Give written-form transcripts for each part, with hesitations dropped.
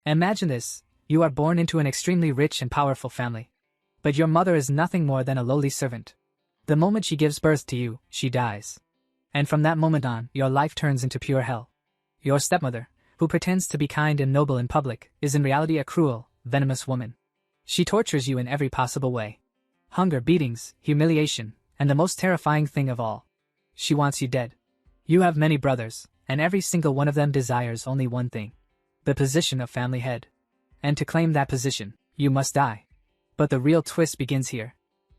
Imagine this, you are born into an extremely rich and powerful family. But your mother is nothing more than a lowly servant. The moment she gives birth to you, she dies. And from that moment on, your life turns into pure hell. Your stepmother, who pretends to be kind and noble in public, is in reality a cruel, venomous woman. She tortures you in every possible way. Hunger, beatings, humiliation, and the most terrifying thing of all. She wants you dead. You have many brothers, and every single one of them desires only one thing. The position of family head. And to claim that position, you must die. But the real twist begins here.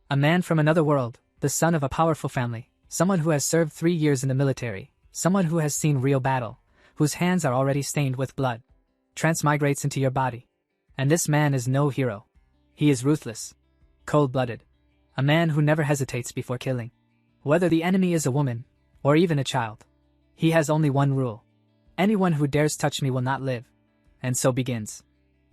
A man from another world, the son of a powerful family, someone who has served 3 years in the military, someone who has seen real battle, whose hands are already stained with blood, transmigrates into your body. And this man is no hero. He is ruthless, cold-blooded, a man who never hesitates before killing. Whether the enemy is a woman, or even a child, he has only one rule. Anyone who dares touch me will not live. And so begins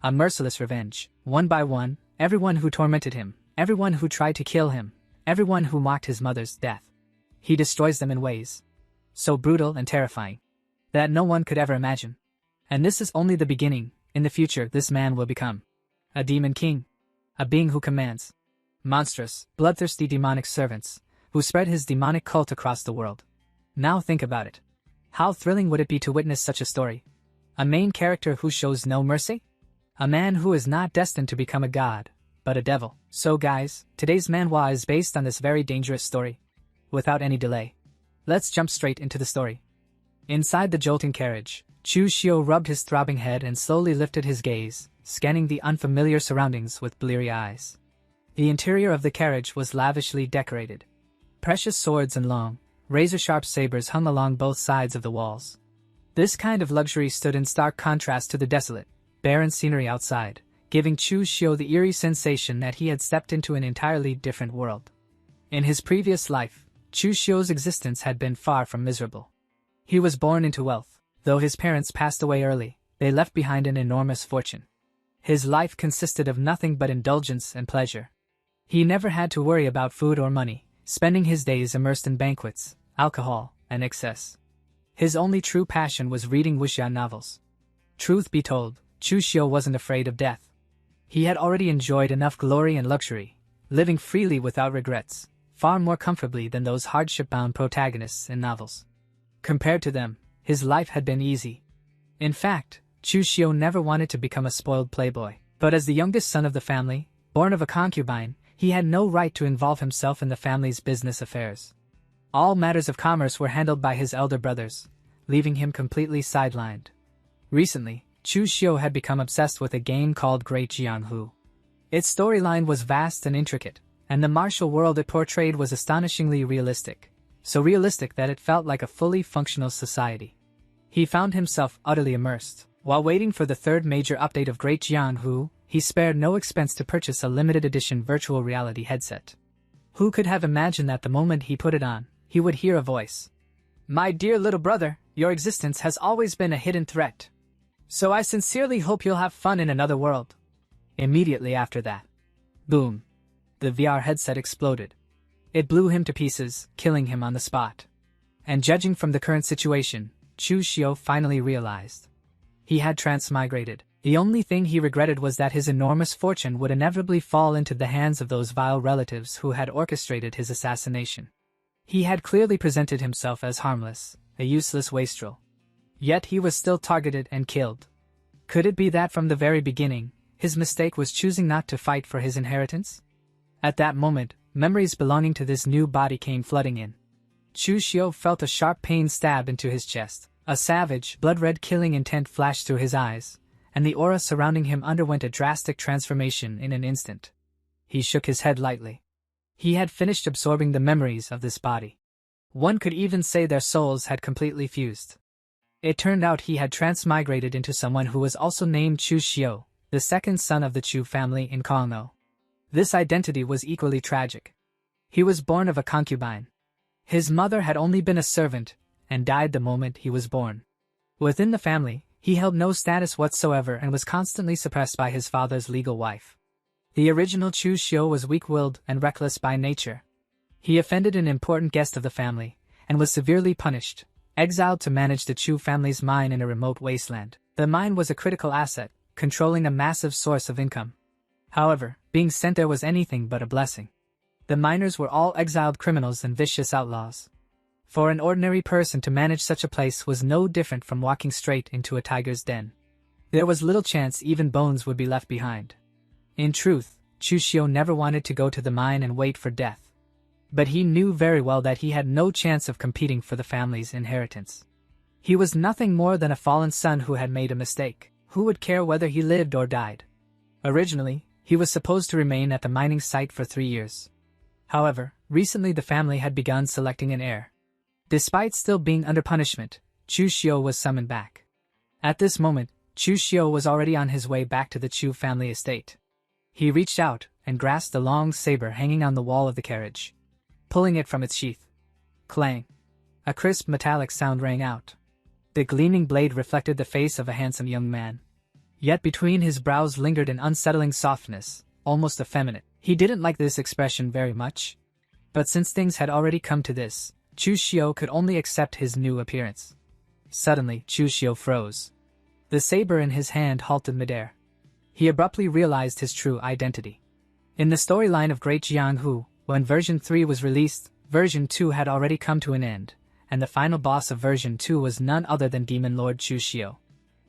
a merciless revenge. One by one, everyone who tormented him, everyone who tried to kill him, everyone who mocked his mother's death. He destroys them in ways so brutal and terrifying that no one could ever imagine. And this is only the beginning. In the future, this man will become a demon king, a being who commands monstrous, bloodthirsty demonic servants, who spread his demonic cult across the world. Now think about it. How thrilling would it be to witness such a story? A main character who shows no mercy? A man who is not destined to become a god, but a devil. So guys, today's manhwa is based on this very dangerous story. Without any delay, let's jump straight into the story. Inside the jolting carriage, Chu Xiu rubbed his throbbing head and slowly lifted his gaze, scanning the unfamiliar surroundings with bleary eyes. The interior of the carriage was lavishly decorated. Precious swords and long, razor-sharp sabers hung along both sides of the walls. This kind of luxury stood in stark contrast to the desolate, barren scenery outside, giving Chu Xiu the eerie sensation that he had stepped into an entirely different world. In his previous life, Chu Xiu's existence had been far from miserable. He was born into wealth. Though his parents passed away early, they left behind an enormous fortune. His life consisted of nothing but indulgence and pleasure. He never had to worry about food or money, spending his days immersed in banquets, alcohol, and excess. His only true passion was reading wuxia novels. Truth be told, Chu Xiu wasn't afraid of death. He had already enjoyed enough glory and luxury, living freely without regrets, far more comfortably than those hardship-bound protagonists in novels. Compared to them, his life had been easy. In fact, Chu Xiu never wanted to become a spoiled playboy. But as the youngest son of the family, born of a concubine, he had no right to involve himself in the family's business affairs. All matters of commerce were handled by his elder brothers, leaving him completely sidelined. Recently, Chu Xiu had become obsessed with a game called Great Jianghu. Its storyline was vast and intricate, and the martial world it portrayed was astonishingly realistic. So realistic that it felt like a fully functional society. He found himself utterly immersed. While waiting for the third major update of Great Jianghu, he spared no expense to purchase a limited edition virtual reality headset. Who could have imagined that the moment he put it on, he would hear a voice. "My dear little brother, your existence has always been a hidden threat. So I sincerely hope you'll have fun in another world." Immediately after that, boom, the VR headset exploded. It blew him to pieces, killing him on the spot. And judging from the current situation, Chu Xiu finally realized he had transmigrated. The only thing he regretted was that his enormous fortune would inevitably fall into the hands of those vile relatives who had orchestrated his assassination. He had clearly presented himself as harmless, a useless wastrel. Yet he was still targeted and killed. Could it be that from the very beginning, his mistake was choosing not to fight for his inheritance? At that moment, memories belonging to this new body came flooding in. Chu Xiu felt a sharp pain stab into his chest. A savage, blood-red killing intent flashed through his eyes, and the aura surrounding him underwent a drastic transformation in an instant. He shook his head lightly. He had finished absorbing the memories of this body. One could even say their souls had completely fused. It turned out he had transmigrated into someone who was also named Chu Xiu, the second son of the Chu family in Kunlun. This identity was equally tragic. He was born of a concubine. His mother had only been a servant, and died the moment he was born. Within the family, he held no status whatsoever and was constantly suppressed by his father's legal wife. The original Chu Xiu was weak-willed and reckless by nature. He offended an important guest of the family, and was severely punished, exiled to manage the Chu family's mine in a remote wasteland. The mine was a critical asset, controlling a massive source of income. However, being sent there was anything but a blessing. The miners were all exiled criminals and vicious outlaws. For an ordinary person to manage such a place was no different from walking straight into a tiger's den. There was little chance even bones would be left behind. In truth, Chu Xiu never wanted to go to the mine and wait for death. But he knew very well that he had no chance of competing for the family's inheritance. He was nothing more than a fallen son who had made a mistake. Who would care whether he lived or died? Originally, he was supposed to remain at the mining site for 3 years. However, recently the family had begun selecting an heir. Despite still being under punishment, Chu Xiu was summoned back. At this moment, Chu Xiu was already on his way back to the Chu family estate. He reached out and grasped the long saber hanging on the wall of the carriage, pulling it from its sheath. Clang! A crisp metallic sound rang out. The gleaming blade reflected the face of a handsome young man. Yet between his brows lingered an unsettling softness, almost effeminate. He didn't like this expression very much. But since things had already come to this, Chu Xiu could only accept his new appearance. Suddenly, Chu Xiu froze. The saber in his hand halted midair. He abruptly realized his true identity. In the storyline of Great Jianghu, when version 3 was released, version 2 had already come to an end, and the final boss of version 2 was none other than Demon Lord Chu Xiu.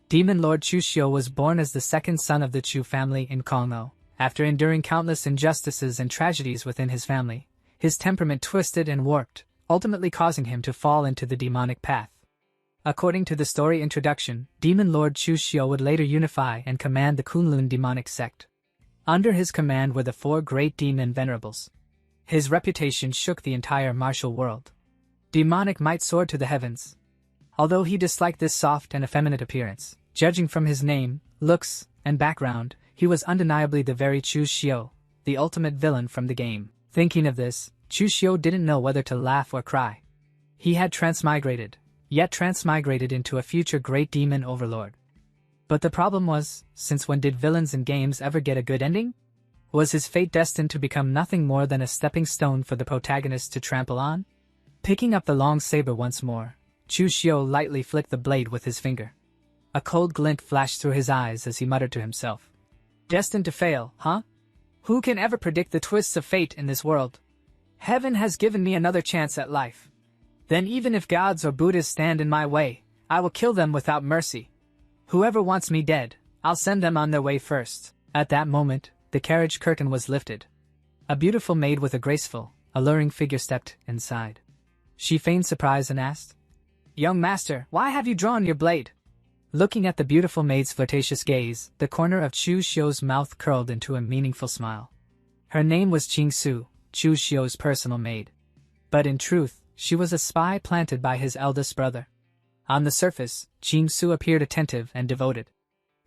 Demon Lord Chu Xiu was born as the second son of the Chu family in Kunlun. After enduring countless injustices and tragedies within his family, his temperament twisted and warped, ultimately causing him to fall into the demonic path. According to the story introduction, Demon Lord Chu Xiu would later unify and command the Kunlun demonic sect. Under his command were the 4 great demon venerables. His reputation shook the entire martial world. Demonic might soared to the heavens. Although he disliked this soft and effeminate appearance, judging from his name, looks, and background, he was undeniably the very Chu Xiu, the ultimate villain from the game. Thinking of this, Chu Xiu didn't know whether to laugh or cry. He had transmigrated into a future great demon overlord. But the problem was, since when did villains in games ever get a good ending? Was his fate destined to become nothing more than a stepping stone for the protagonist to trample on? Picking up the long saber once more, Chu Xiu lightly flicked the blade with his finger. A cold glint flashed through his eyes as he muttered to himself. Destined to fail, huh? Who can ever predict the twists of fate in this world? Heaven has given me another chance at life. Then even if gods or Buddhas stand in my way, I will kill them without mercy. Whoever wants me dead, I'll send them on their way first. At that moment, the carriage curtain was lifted. A beautiful maid with a graceful, alluring figure stepped inside. She feigned surprise and asked, "Young master, why have you drawn your blade?" Looking at the beautiful maid's flirtatious gaze, the corner of Chu Xiu's mouth curled into a meaningful smile. Her name was Chu Xiu's personal maid. But in truth, she was a spy planted by his eldest brother. On the surface, Chu appeared attentive and devoted.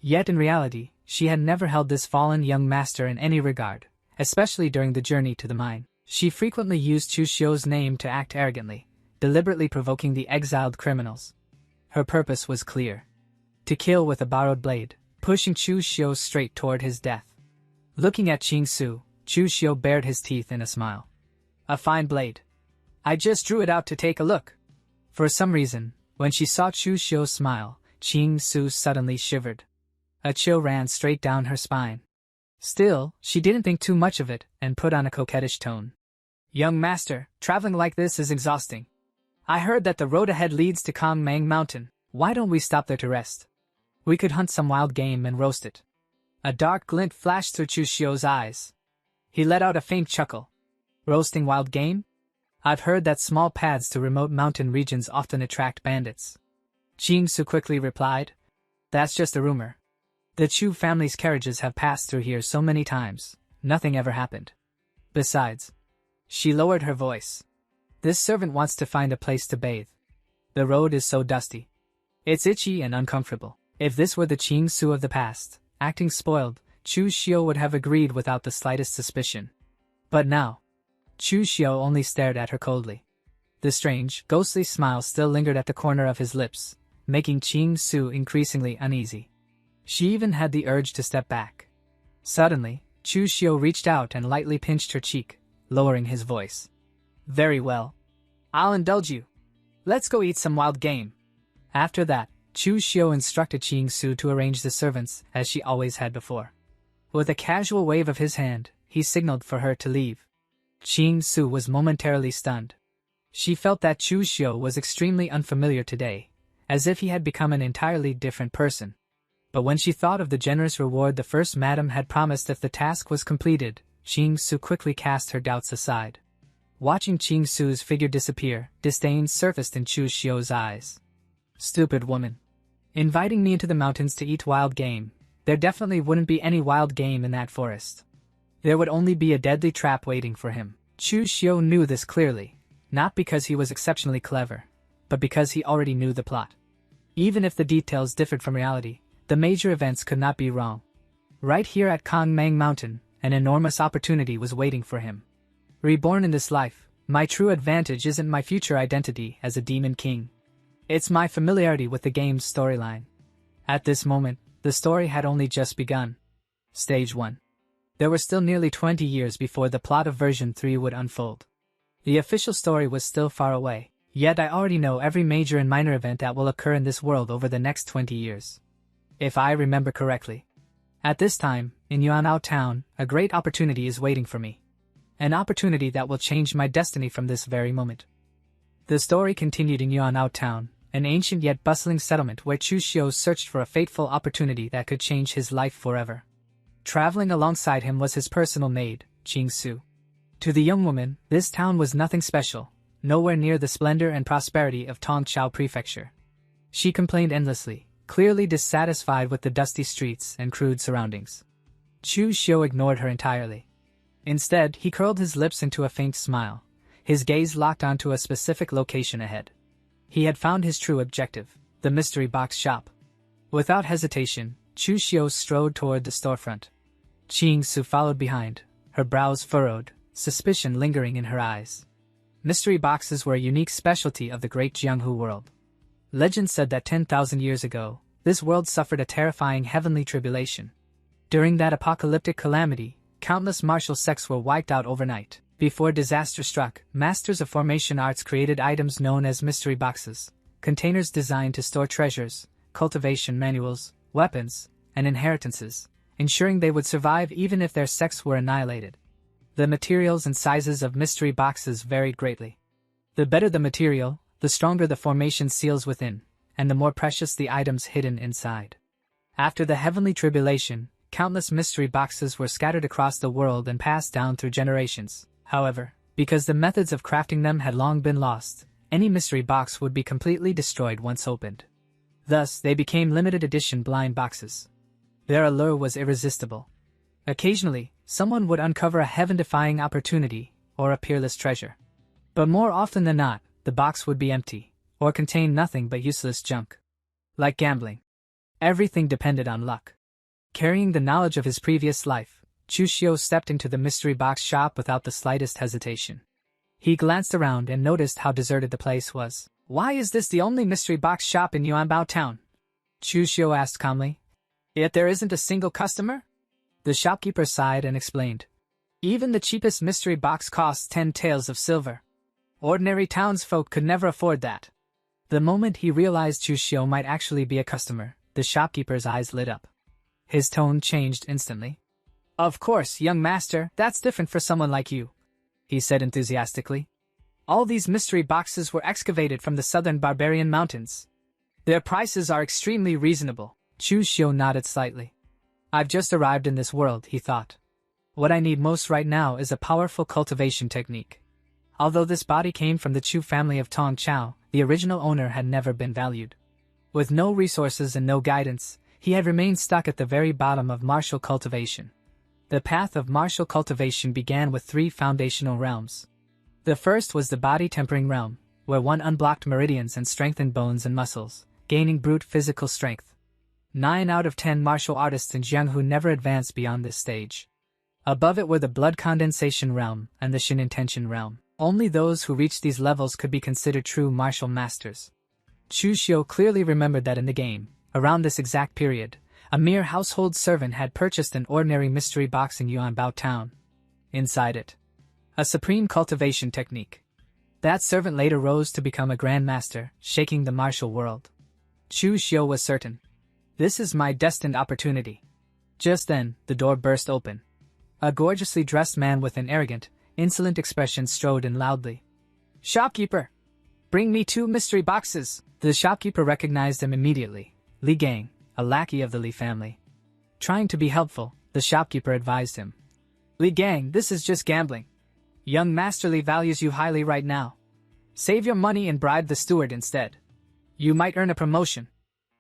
Yet in reality, she had never held this fallen young master in any regard, especially during the journey to the mine. She frequently used Chu Xiu's name to act arrogantly, deliberately provoking the exiled criminals. Her purpose was clear: to kill with a borrowed blade, pushing Chu Xiu straight toward his death. Looking at Chu Xiu bared his teeth in a smile. "A fine blade. I just drew it out to take a look." For some reason, when she saw Chu Xiu smile, Chu suddenly shivered. A chill ran straight down her spine. Still, she didn't think too much of it and put on a coquettish tone. "Young master, traveling like this is exhausting. I heard that the road ahead leads to Kangmang Mountain. Why don't we stop there to rest? We could hunt some wild game and roast it." A dark glint flashed through Chu Xiu's eyes. He let out a faint chuckle. "Roasting wild game? I've heard that small paths to remote mountain regions often attract bandits." Chu quickly replied, "That's just a rumor. The Chu family's carriages have passed through here so many times, nothing ever happened. Besides," she lowered her voice, "this servant wants to find a place to bathe. The road is so dusty. It's itchy and uncomfortable." If this were the Chu of the past, acting spoiled, Chu Xiu would have agreed without the slightest suspicion. But now, Chu Xiu only stared at her coldly. The strange, ghostly smile still lingered at the corner of his lips, making Chu increasingly uneasy. She even had the urge to step back. Suddenly, Chu Xiu reached out and lightly pinched her cheek, lowering his voice. "Very well. I'll indulge you. Let's go eat some wild game." After that, Chu Xiu instructed Xiu to arrange the servants as she always had before. With a casual wave of his hand, he signaled for her to leave. Xiu was momentarily stunned. She felt that Chu Xiu was extremely unfamiliar today, as if he had become an entirely different person. But when she thought of the generous reward the first madam had promised if the task was completed, Xiu quickly cast her doubts aside. Watching Xiu's figure disappear, disdain surfaced in Chu Xiu's eyes. Stupid woman. Inviting me into the mountains to eat wild game. There definitely wouldn't be any wild game in that forest. There would only be a deadly trap waiting for him. Chu Xiu knew this clearly, not because he was exceptionally clever, but because he already knew the plot. Even if the details differed from reality, the major events could not be wrong. Right here at Kangmang Mountain, an enormous opportunity was waiting for him. Reborn in this life, my true advantage isn't my future identity as a demon king. It's my familiarity with the game's storyline. At this moment, the story had only just begun. Stage 1. There were still nearly 20 years before the plot of version 3 would unfold. The official story was still far away, yet I already know every major and minor event that will occur in this world over the next 20 years. If I remember correctly. At this time, in Yuanao Town, a great opportunity is waiting for me. An opportunity that will change my destiny from this very moment. The story continued in Yuanao Town, an ancient yet bustling settlement where Chu Xiu searched for a fateful opportunity that could change his life forever. Traveling alongside him was his personal maid, Xiu. To the young woman, this town was nothing special, nowhere near the splendor and prosperity of Tongchao Prefecture. She complained endlessly, clearly dissatisfied with the dusty streets and crude surroundings. Chu Xiu ignored her entirely. Instead, he curled his lips into a faint smile, his gaze locked onto a specific location ahead. He had found his true objective, the mystery box shop. Without hesitation, Chu Xiu strode toward the storefront. Xiu followed behind, her brows furrowed, suspicion lingering in her eyes. Mystery boxes were a unique specialty of the Great Jianghu world. Legend said that 10,000 years ago, this world suffered a terrifying heavenly tribulation. During that apocalyptic calamity, countless martial sects were wiped out overnight. Before disaster struck, masters of formation arts created items known as mystery boxes, containers designed to store treasures, cultivation manuals, weapons, and inheritances, ensuring they would survive even if their sects were annihilated. The materials and sizes of mystery boxes varied greatly. The better the material, the stronger the formation seals within, and the more precious the items hidden inside. After the heavenly tribulation, countless mystery boxes were scattered across the world and passed down through generations. However, because the methods of crafting them had long been lost, any mystery box would be completely destroyed once opened. Thus, they became limited edition blind boxes. Their allure was irresistible. Occasionally, someone would uncover a heaven-defying opportunity or a peerless treasure. But more often than not, the box would be empty, or contain nothing but useless junk. Like gambling. Everything depended on luck. Carrying the knowledge of his previous life, Chu Xiu stepped into the mystery box shop without the slightest hesitation. He glanced around and noticed how deserted the place was. "Why is this the only mystery box shop in Yuanbao Town?" Chu Xiu asked calmly. "Yet there isn't a single customer?" The shopkeeper sighed and explained. "Even the cheapest mystery box costs 10 taels of silver. Ordinary townsfolk could never afford that." The moment he realized Chu Xiu might actually be a customer, the shopkeeper's eyes lit up. His tone changed instantly. "Of course, young master, that's different for someone like you," he said enthusiastically. "All these mystery boxes were excavated from the southern barbarian mountains. Their prices are extremely reasonable." Chu Xiu nodded slightly. "I've just arrived in this world," he thought. "What I need most right now is a powerful cultivation technique." Although this body came from the Chu family of Tongchao, the original owner had never been valued. With no resources and no guidance, he had remained stuck at the very bottom of martial cultivation. The path of martial cultivation began with 3 foundational realms. The first was the body-tempering realm, where one unblocked meridians and strengthened bones and muscles, gaining brute physical strength. 9 out of 10 martial artists in Jianghu never advanced beyond this stage. Above it were the blood condensation realm and the Shin intention realm. Only those who reached these levels could be considered true martial masters. Chu Xiu clearly remembered that in the game, around this exact period, a mere household servant had purchased an ordinary mystery box in Yuanbao Town. Inside it, a supreme cultivation technique. That servant later rose to become a grand master, shaking the martial world. Chu Xiu was certain. This is my destined opportunity. Just then, the door burst open. A gorgeously dressed man with an arrogant, insolent expression strode in loudly. "Shopkeeper! Bring me 2 mystery boxes!" The shopkeeper recognized him immediately. Li Gang, a lackey of the Li family. Trying to be helpful, the shopkeeper advised him. "Li Gang, this is just gambling. Young Master Li values you highly right now. Save your money and bribe the steward instead. You might earn a promotion."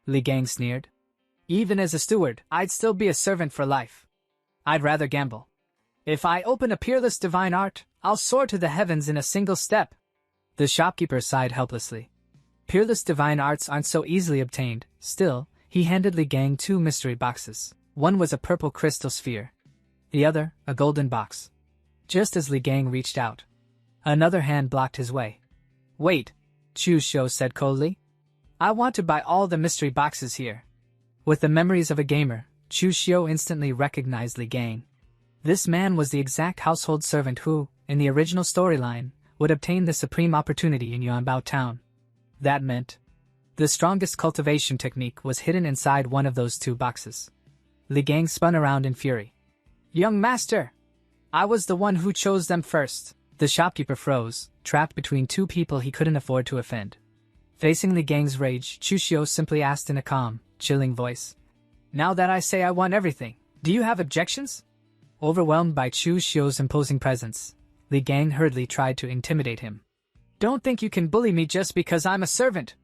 Li Gang sneered. "Even as a steward, I'd still be a servant for life. I'd rather gamble. If I open a peerless divine art, I'll soar to the heavens in a single step." The shopkeeper sighed helplessly. Peerless divine arts aren't so easily obtained. Still, he handed Li Gang 2 mystery boxes. One was a purple crystal sphere. The other, a golden box. Just as Li Gang reached out, another hand blocked his way. "Wait," Chu Xiu said coldly. "I want to buy all the mystery boxes here." With the memories of a gamer, Chu Xiu instantly recognized Li Gang. This man was the exact household servant who, in the original storyline, would obtain the supreme opportunity in Yuanbao town. That meant the strongest cultivation technique was hidden inside one of those 2 boxes. Li Gang spun around in fury. "Young master! I was the one who chose them first." The shopkeeper froze, trapped between 2 people he couldn't afford to offend. Facing Li Gang's rage, Chu Xiu simply asked in a calm, chilling voice. "Now that I say I want everything, do you have objections?" Overwhelmed by Chu Xiu's imposing presence, Li Gang hurriedly tried to intimidate him. "Don't think you can bully me just because I'm a servant.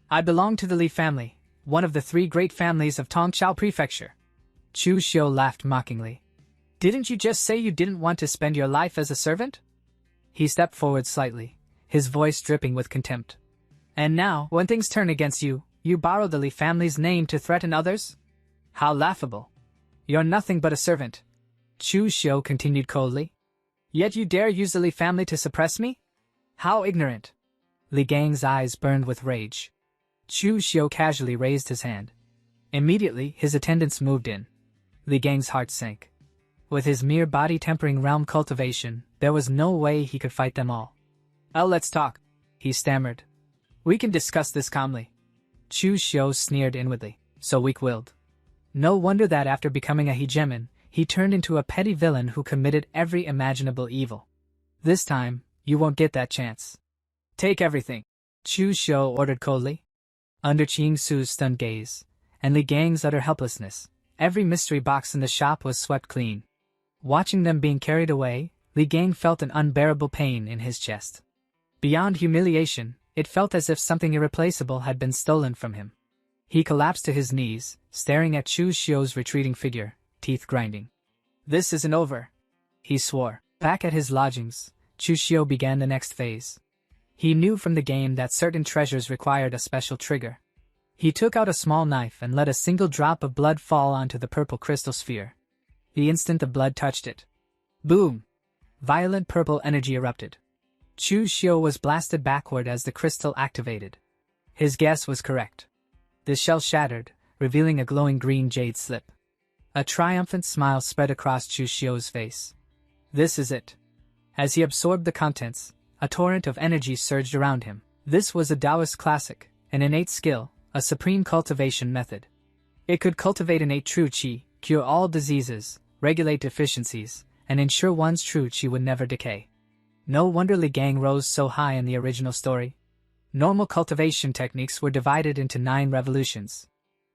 I belong to the Li family, one of the 3 great families of Tongqiao Prefecture." Chu Xiu laughed mockingly. "Didn't you just say you didn't want to spend your life as a servant?" He stepped forward slightly, his voice dripping with contempt. "And now, when things turn against you, you borrow the Li family's name to threaten others? How laughable. You're nothing but a servant." Chu Xiu continued coldly. "Yet you dare use the Li family to suppress me? How ignorant." Li Gang's eyes burned with rage. Chu Xiu casually raised his hand. Immediately, his attendants moved in. Li Gang's heart sank. With his mere body-tempering realm cultivation, there was no way he could fight them all. "Oh, let's talk," he stammered. "We can discuss this calmly." Chu Xiu sneered inwardly. So weak-willed. No wonder that after becoming a hegemon, he turned into a petty villain who committed every imaginable evil. "This time, you won't get that chance. Take everything," Chu Xiu ordered coldly. Under Qing Su's stunned gaze, and Li Gang's utter helplessness, every mystery box in the shop was swept clean. Watching them being carried away, Li Gang felt an unbearable pain in his chest. Beyond humiliation, it felt as if something irreplaceable had been stolen from him. He collapsed to his knees, staring at Chu Xiu's retreating figure, teeth grinding. "This isn't over," he swore. Back at his lodgings, Chu Xiu began the next phase. He knew from the game that certain treasures required a special trigger. He took out a small knife and let a single drop of blood fall onto the purple crystal sphere. The instant the blood touched it, boom! Violent purple energy erupted. Chu Xiu was blasted backward as the crystal activated. His guess was correct. The shell shattered, revealing a glowing green jade slip. A triumphant smile spread across Chu Xiu's face. This is it. As he absorbed the contents, a torrent of energy surged around him. This was a Taoist classic, an innate skill, a supreme cultivation method. It could cultivate innate true qi, cure all diseases, regulate deficiencies, and ensure one's true qi would never decay. No wonder Li Gang rose so high in the original story. Normal cultivation techniques were divided into 9 revolutions.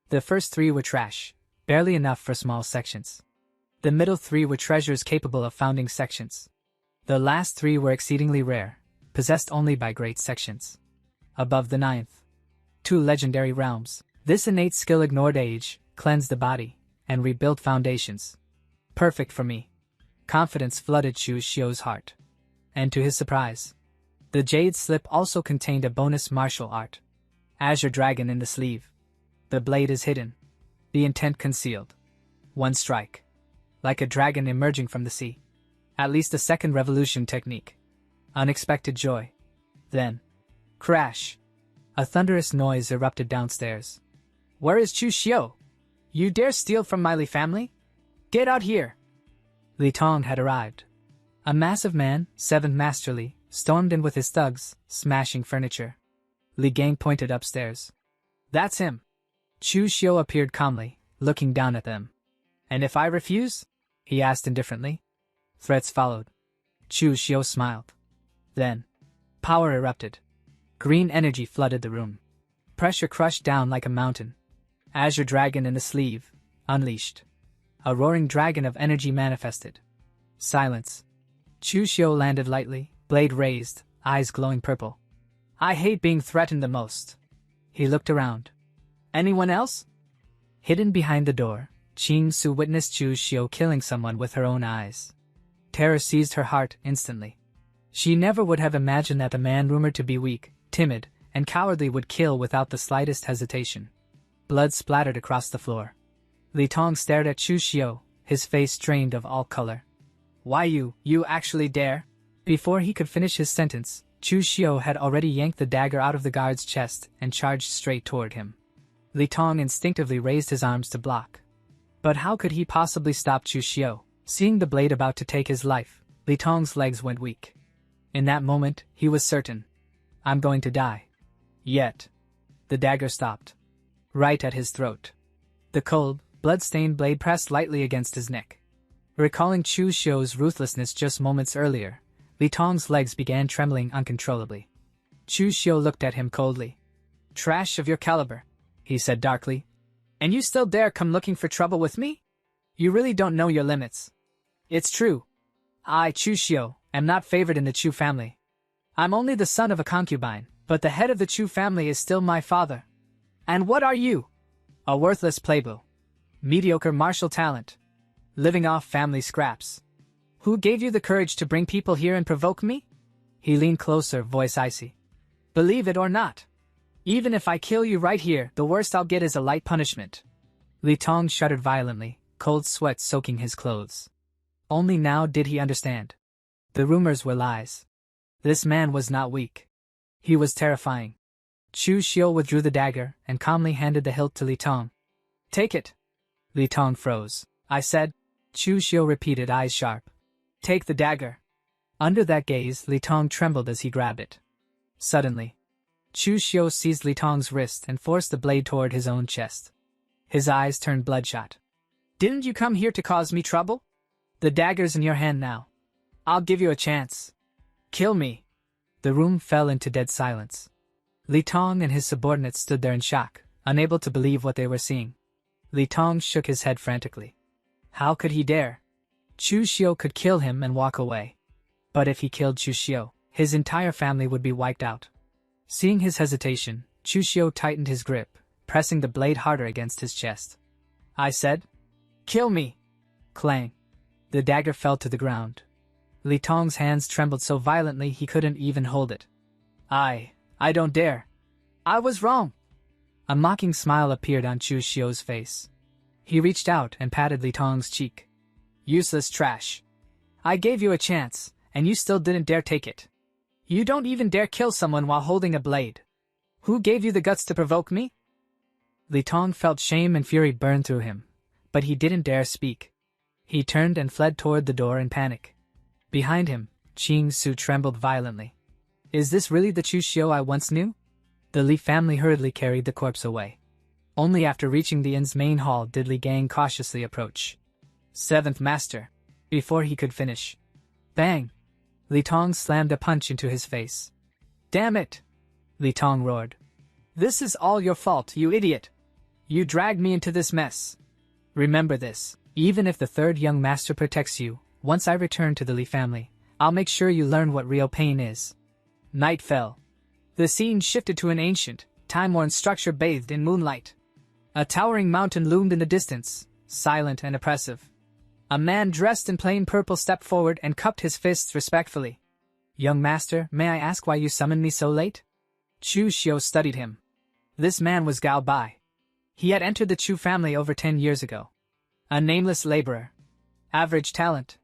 The first 3 were trash, barely enough for small sections. The middle 3 were treasures capable of founding sections. The last 3 were exceedingly rare, possessed only by great sections. Above the 9th, 2 legendary realms. This innate skill ignored age, cleansed the body, and rebuilt foundations. Perfect for me. Confidence flooded Chu Xiu's heart. And to his surprise, the jade slip also contained a bonus martial art. Azure Dragon in the sleeve. The blade is hidden, the intent concealed. One strike. Like a dragon emerging from the sea. At least a second revolution technique. Unexpected joy. Then, crash. A thunderous noise erupted downstairs. "Where is Chu Xiu? You dare steal from my Li family? Get out here!" Li Tong had arrived. A massive man, 7th Master Li, stormed in with his thugs, smashing furniture. Li Gang pointed upstairs. That's him. Chu Xiu appeared calmly, looking down at them. And if I refuse? He asked indifferently. Threats followed. Chu Xiu smiled. Then, power erupted. Green energy flooded the room. Pressure crushed down like a mountain. Azure dragon in the sleeve, unleashed. A roaring dragon of energy manifested. Silence. Chu Xiu landed lightly, blade raised, eyes glowing purple. I hate being threatened the most. He looked around. Anyone else? Hidden behind the door, Qing Su witnessed Chu Xiu killing someone with her own eyes. Terror seized her heart instantly. She never would have imagined that the man rumored to be weak, timid, and cowardly would kill without the slightest hesitation. Blood splattered across the floor. Li Tong stared at Chu Xiu, his face drained of all color. Why you actually dare? Before he could finish his sentence, Chu Xiu had already yanked the dagger out of the guard's chest and charged straight toward him. Li Tong instinctively raised his arms to block. But how could he possibly stop Chu Xiu? Seeing the blade about to take his life, Li Tong's legs went weak. In that moment, he was certain. I'm going to die. Yet. The dagger stopped. Right at his throat. The cold, blood-stained blade pressed lightly against his neck. Recalling Chu Xiu's ruthlessness just moments earlier, Li Tong's legs began trembling uncontrollably. Chu Xiu looked at him coldly. Trash of your caliber, he said darkly. And you still dare come looking for trouble with me? You really don't know your limits. It's true. I, Chu Xiu, am not favored in the Chu family. I'm only the son of a concubine, but the head of the Chu family is still my father. And what are you? A worthless playboy. Mediocre martial talent. Living off family scraps. Who gave you the courage to bring people here and provoke me? He leaned closer, voice icy. Believe it or not. Even if I kill you right here, the worst I'll get is a light punishment. Li Tong shuddered violently, cold sweat soaking his clothes. Only now did he understand. The rumors were lies. This man was not weak. He was terrifying. Chu Xiu withdrew the dagger and calmly handed the hilt to Li Tong. Take it. Li Tong froze. I said. Chu Xiu repeated, eyes sharp. Take the dagger. Under that gaze, Li Tong trembled as he grabbed it. Suddenly, Chu Xiu seized Li Tong's wrist and forced the blade toward his own chest. His eyes turned bloodshot. Didn't you come here to cause me trouble? The dagger's in your hand now. I'll give you a chance. Kill me. The room fell into dead silence. Li Tong and his subordinates stood there in shock, unable to believe what they were seeing. Li Tong shook his head frantically. How could he dare? Chu Xiu could kill him and walk away. But if he killed Chu Xiu, his entire family would be wiped out. Seeing his hesitation, Chu Xiu tightened his grip, pressing the blade harder against his chest. I said, kill me. Clang. The dagger fell to the ground. Li Tong's hands trembled so violently he couldn't even hold it. I don't dare. I was wrong. A mocking smile appeared on Chu Xiu's face. He reached out and patted Li Tong's cheek. Useless trash. I gave you a chance, and you still didn't dare take it. You don't even dare kill someone while holding a blade. Who gave you the guts to provoke me? Li Tong felt shame and fury burn through him, but he didn't dare speak. He turned and fled toward the door in panic. Behind him, Qing Su trembled violently. Is this really the Chu Xiu I once knew? The Li family hurriedly carried the corpse away. Only after reaching the inn's main hall did Li Gang cautiously approach. Seventh Master. Before he could finish. Bang! Li Tong slammed a punch into his face. Damn it! Li Tong roared. This is all your fault, you idiot! You dragged me into this mess. Remember this, even if the third young master protects you, once I return to the Li family, I'll make sure you learn what real pain is. Night fell. The scene shifted to an ancient, time-worn structure bathed in moonlight. A towering mountain loomed in the distance, silent and oppressive. A man dressed in plain purple stepped forward and cupped his fists respectfully. Young master, may I ask why you summoned me so late? Chu Xiu studied him. This man was Gao Bai. He had entered the Chu family over 10 years ago. A nameless laborer. Average talent.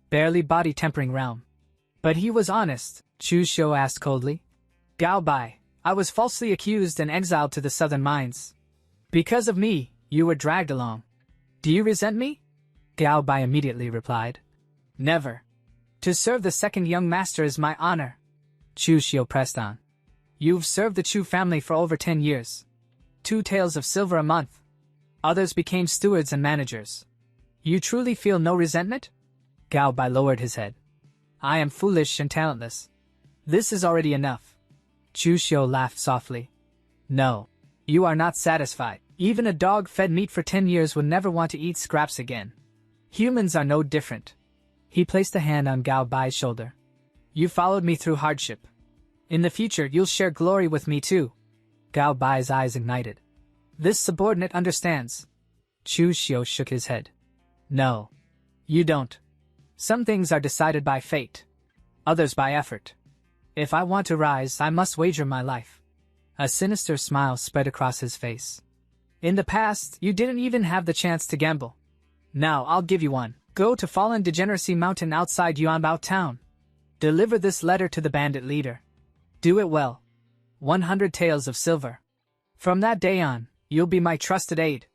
Barely body tempering realm. But he was honest, Chu Xiu asked coldly. Gao Bai, I was falsely accused and exiled to the southern mines. Because of me, you were dragged along. Do you resent me? Gao Bai immediately replied. Never. To serve the second young master is my honor. Chu Xiu pressed on. You've served the Chu family for over 10 years. 2 taels of silver a month. Others became stewards and managers. You truly feel no resentment? Gao Bai lowered his head. I am foolish and talentless. This is already enough. Chu Xiu laughed softly. No. You are not satisfied. Even a dog fed meat for 10 years would never want to eat scraps again. Humans are no different. He placed a hand on Gao Bai's shoulder. You followed me through hardship. In the future, you'll share glory with me too. Gao Bai's eyes ignited. This subordinate understands. Chu Xiu shook his head. No. You don't. Some things are decided by fate. Others by effort. If I want to rise, I must wager my life. A sinister smile spread across his face. In the past, you didn't even have the chance to gamble. Now I'll give you one. Go to Fallen Degeneracy Mountain outside Yuanbao town. Deliver this letter to the bandit leader. Do it well. 100 taels of silver. From that day on, you'll be my trusted aide.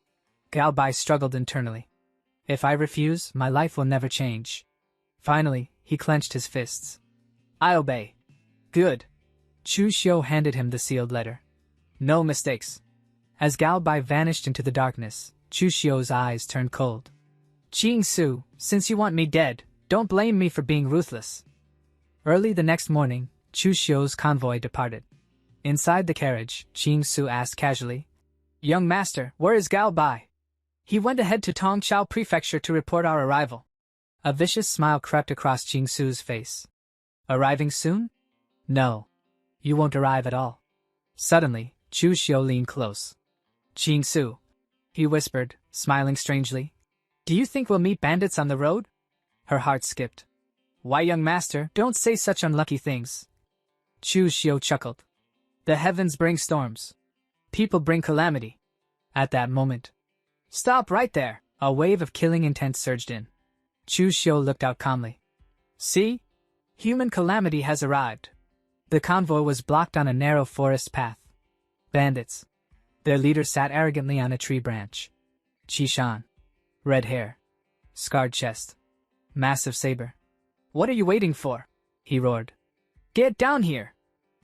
Gao Bai struggled internally. If I refuse, my life will never change. Finally, he clenched his fists. I obey. Good. Chu Xiu handed him the sealed letter. No mistakes. As Gao Bai vanished into the darkness, Chu Xiu's eyes turned cold. Su, since you want me dead, don't blame me for being ruthless. Early the next morning, Chu Xiu's convoy departed. Inside the carriage, Su asked casually, Young master, where is Gao Bai? He went ahead to Tongchao Prefecture to report our arrival. A vicious smile crept across Su's face. Arriving soon? No. You won't arrive at all. Suddenly, Chu Xiu leaned close. Su, he whispered, smiling strangely. Do you think we'll meet bandits on the road? Her heart skipped. Why, young master, don't say such unlucky things. Chu Xiu chuckled. The heavens bring storms. People bring calamity. At that moment. Stop right there! A wave of killing intent surged in. Chu Xiu looked out calmly. See? Human calamity has arrived. The convoy was blocked on a narrow forest path. Bandits. Their leader sat arrogantly on a tree branch. Qishan. Red hair. Scarred chest. Massive saber. What are you waiting for? He roared. Get down here!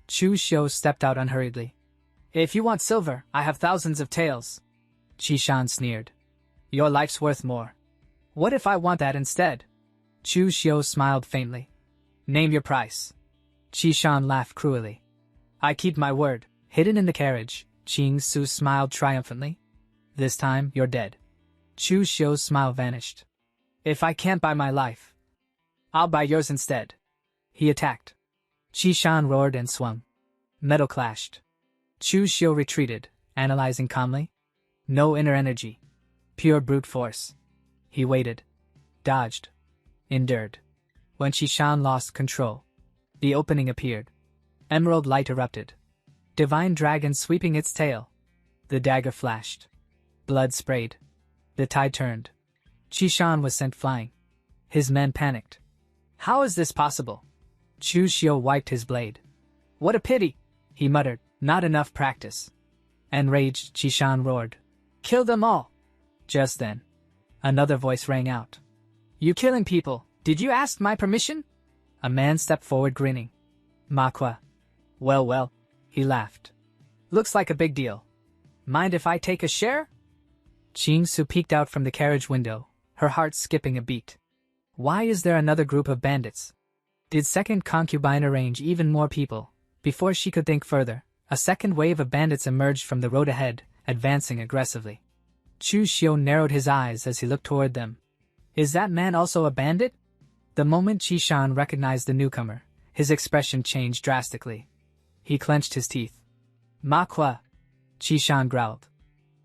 Chu Xiu stepped out unhurriedly. If you want silver, I have thousands of taels. Qishan sneered. Your life's worth more. What if I want that instead? Chu Xiu smiled faintly. Name your price. Qishan laughed cruelly. I keep my word. Hidden in the carriage, Su smiled triumphantly. This time, you're dead. Chu Xiu's smile vanished. If I can't buy my life, I'll buy yours instead. He attacked. Qishan roared and swung. Metal clashed. Chu Xiu retreated, analyzing calmly. No inner energy. Pure brute force. He waited. Dodged. Endured. When Qishan lost control, the opening appeared. Emerald light erupted. Divine dragon sweeping its tail. The dagger flashed. Blood sprayed. The tide turned. Qishan was sent flying. His men panicked. How is this possible? Chu Xiu wiped his blade. What a pity, he muttered. Not enough practice. Enraged, Qishan roared. Kill them all! Just then, another voice rang out. You killing people, did you ask my permission? A man stepped forward grinning. Manhwa. Well, he laughed. Looks like a big deal. Mind if I take a share? Su peeked out from the carriage window, her heart skipping a beat. Why is there another group of bandits? Did second concubine arrange even more people? Before she could think further, a second wave of bandits emerged from the road ahead, advancing aggressively. Chu Xiu narrowed his eyes as he looked toward them. Is that man also a bandit? The moment Qishan recognized the newcomer, his expression changed drastically. He clenched his teeth. Manhwa, Qishan growled.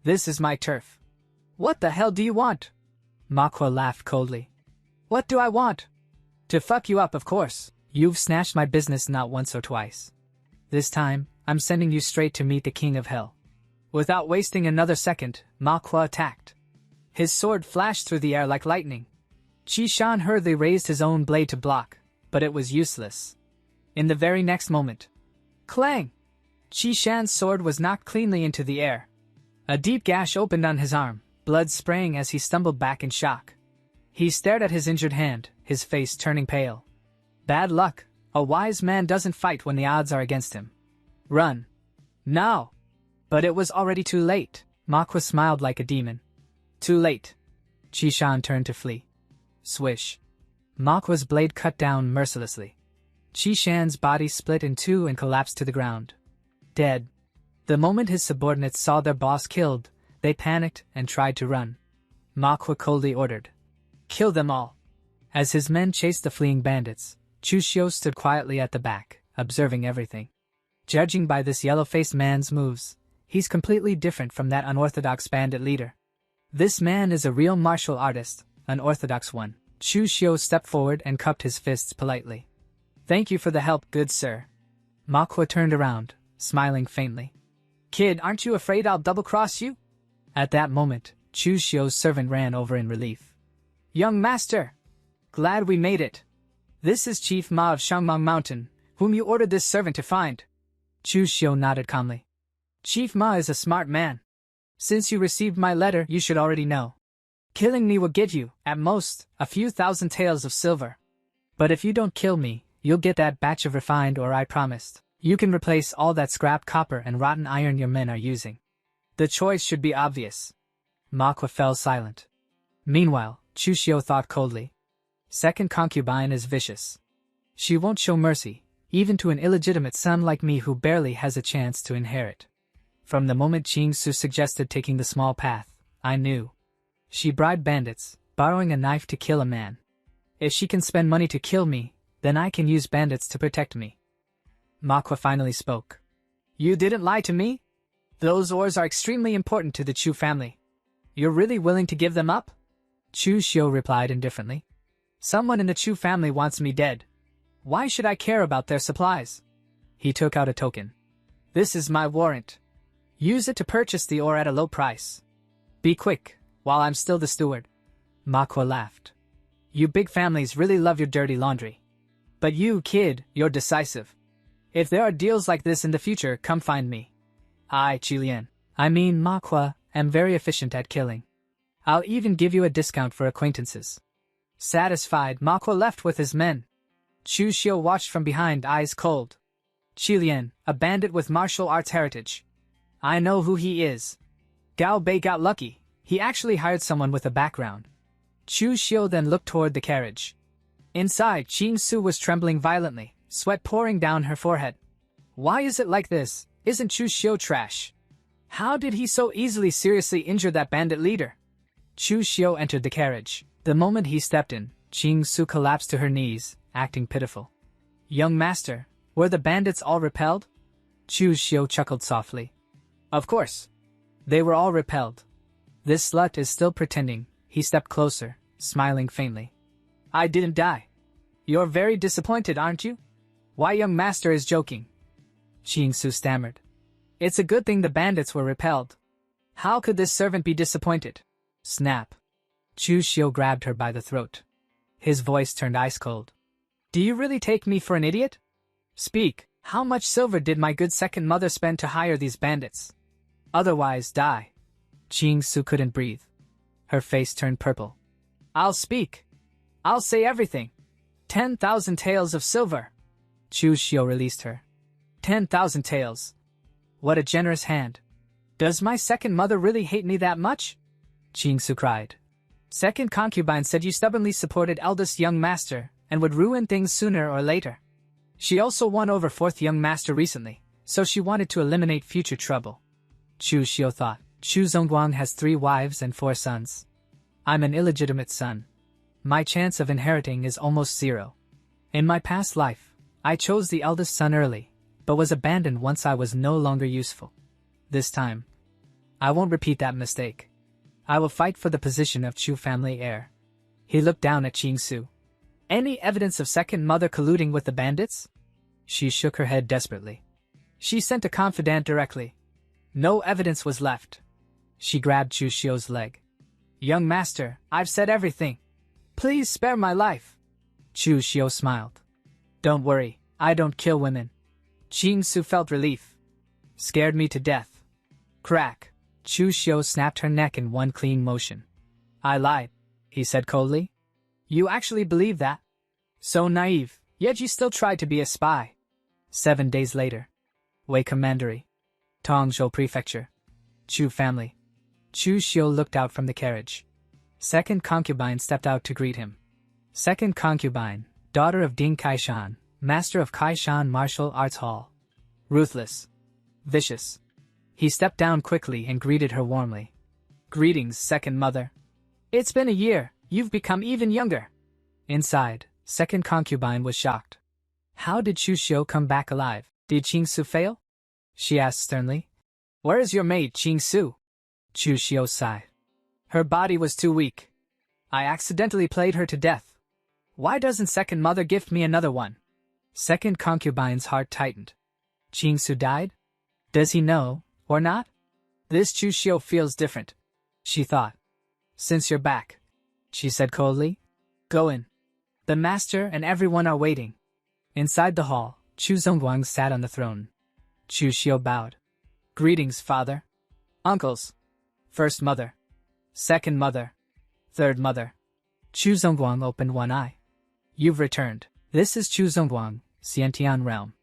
This is my turf. What the hell do you want? Manhwa laughed coldly. What do I want? To fuck you up, of course. You've snatched my business not once or twice. This time, I'm sending you straight to meet the king of hell. Without wasting another second, Manhwa attacked. His sword flashed through the air like lightning. Qishan hurriedly raised his own blade to block, but it was useless. In the very next moment, clang! Qishan's sword was knocked cleanly into the air. A deep gash opened on his arm, blood spraying as he stumbled back in shock. He stared at his injured hand, his face turning pale. Bad luck. A wise man doesn't fight when the odds are against him. Run. Now! But it was already too late. Manhwa smiled like a demon. Too late. Qishan turned to flee. Swish. Manhwa's blade cut down mercilessly. Qishan's body split in two and collapsed to the ground. Dead. The moment his subordinates saw their boss killed, they panicked and tried to run. Manhwa coldly ordered, "Kill them all." As his men chased the fleeing bandits, Chu Xiu stood quietly at the back, observing everything. Judging by this yellow-faced man's moves, he's completely different from that unorthodox bandit leader. This man is a real martial artist, an orthodox one. Chu Xiu stepped forward and cupped his fists politely. "Thank you for the help, good sir." Manhwa turned around, smiling faintly. "Kid, aren't you afraid I'll double-cross you?" At that moment, Chu Xiu's servant ran over in relief. "Young master! Glad we made it. This is Chief Ma of Shangmang Mountain, whom you ordered this servant to find." Chu Xiu nodded calmly. "Chief Ma is a smart man. Since you received my letter, you should already know. Killing me will get you, at most, a few thousand taels of silver. But if you don't kill me, you'll get that batch of refined ore I promised. You can replace all that scrap copper and rotten iron your men are using. The choice should be obvious." Manhwa fell silent. Meanwhile, Chu Xiu thought coldly. Second concubine is vicious. She won't show mercy, even to an illegitimate son like me who barely has a chance to inherit. From the moment Qingsu suggested taking the small path, I knew. She bribed bandits, borrowing a knife to kill a man. If she can spend money to kill me, then I can use bandits to protect me. Manhwa finally spoke. "You didn't lie to me? Those ores are extremely important to the Chu family. You're really willing to give them up?" Chu Xiu replied indifferently. "Someone in the Chu family wants me dead. Why should I care about their supplies?" He took out a token. "This is my warrant. Use it to purchase the ore at a low price. Be quick, while I'm still the steward." Manhwa laughed. "You big families really love your dirty laundry. But you, kid, you're decisive. If there are deals like this in the future, come find me. I, Manhwa, am very efficient at killing. I'll even give you a discount for acquaintances." Satisfied, Manhwa left with his men. Chu Xiu watched from behind, eyes cold. "Qilian, a bandit with martial arts heritage. I know who he is. Gao Bei got lucky. He actually hired someone with a background." Chu Xiu then looked toward the carriage. Inside, Qingsu was trembling violently, sweat pouring down her forehead. "Why is it like this? Isn't Chu Xiu trash? How did he so easily seriously injure that bandit leader?" Chu Xiu entered the carriage. The moment he stepped in, Qingsu collapsed to her knees, acting pitiful. "Young master, were the bandits all repelled?" Chu Xiu chuckled softly. "Of course. They were all repelled. This slut is still pretending." He stepped closer, smiling faintly. "I didn't die. You're very disappointed, aren't you?" "Why, young master is joking." Qingsu stammered. "It's a good thing the bandits were repelled. How could this servant be disappointed?" Snap. Chu Xiu grabbed her by the throat. His voice turned ice cold. "Do you really take me for an idiot? Speak, how much silver did my good second mother spend to hire these bandits? Otherwise, die." Qingsu couldn't breathe. Her face turned purple. "I'll speak. I'll say everything. 10,000 taels of silver." Chu Xiu released her. 10,000 taels. What a generous hand. Does my second mother really hate me that much? Qingsu cried. Second concubine said you stubbornly supported eldest young master and would ruin things sooner or later. She also won over fourth young master recently, so she wanted to eliminate future trouble. Chu Xiu thought. Chu Zongguang has 3 wives and 4 sons. I'm an illegitimate son. My chance of inheriting is almost 0. In my past life, I chose the eldest son early, but was abandoned once I was no longer useful. This time, I won't repeat that mistake. I will fight for the position of Chu family heir. He looked down at Qingsu. Any evidence of second mother colluding with the bandits? She shook her head desperately. She sent a confidant directly. No evidence was left. She grabbed Chu Xiu's leg. Young master, I've said everything. Please spare my life. Chu Xiu smiled. Don't worry, I don't kill women. Qingsu felt relief. Scared me to death. Crack. Chu Xiu snapped her neck in one clean motion. I lied, he said coldly. You actually believe that? So naive, yet you still tried to be a spy. 7 days later. Wei Commandery. Tongzhou Prefecture. Chu family. Chu Xiu looked out from the carriage. Second concubine stepped out to greet him. Second concubine, daughter of Ding Kaishan, master of Kaishan Martial Arts Hall. Ruthless. Vicious. He stepped down quickly and greeted her warmly. Greetings, second mother. It's been a year, you've become even younger. Inside, second concubine was shocked. How did Chu Xiu come back alive? Did Chu Xiu fail? She asked sternly. Where is your maid, Chu Xiu? Chu Xiu sighed. Her body was too weak. I accidentally played her to death. Why doesn't second mother gift me another one? Second concubine's heart tightened. Chu Xiu died? Does he know, or not? This Chu Xiu feels different, she thought. Since you're back, she said coldly. Go in. The master and everyone are waiting. Inside the hall, Chu Zongguang sat on the throne. Chu Xiu bowed. Greetings, father. Uncles. First mother. Second mother. Third mother. Chu Zongguang opened one eye. You've returned. This is Chu Zongguang, Xiantian realm.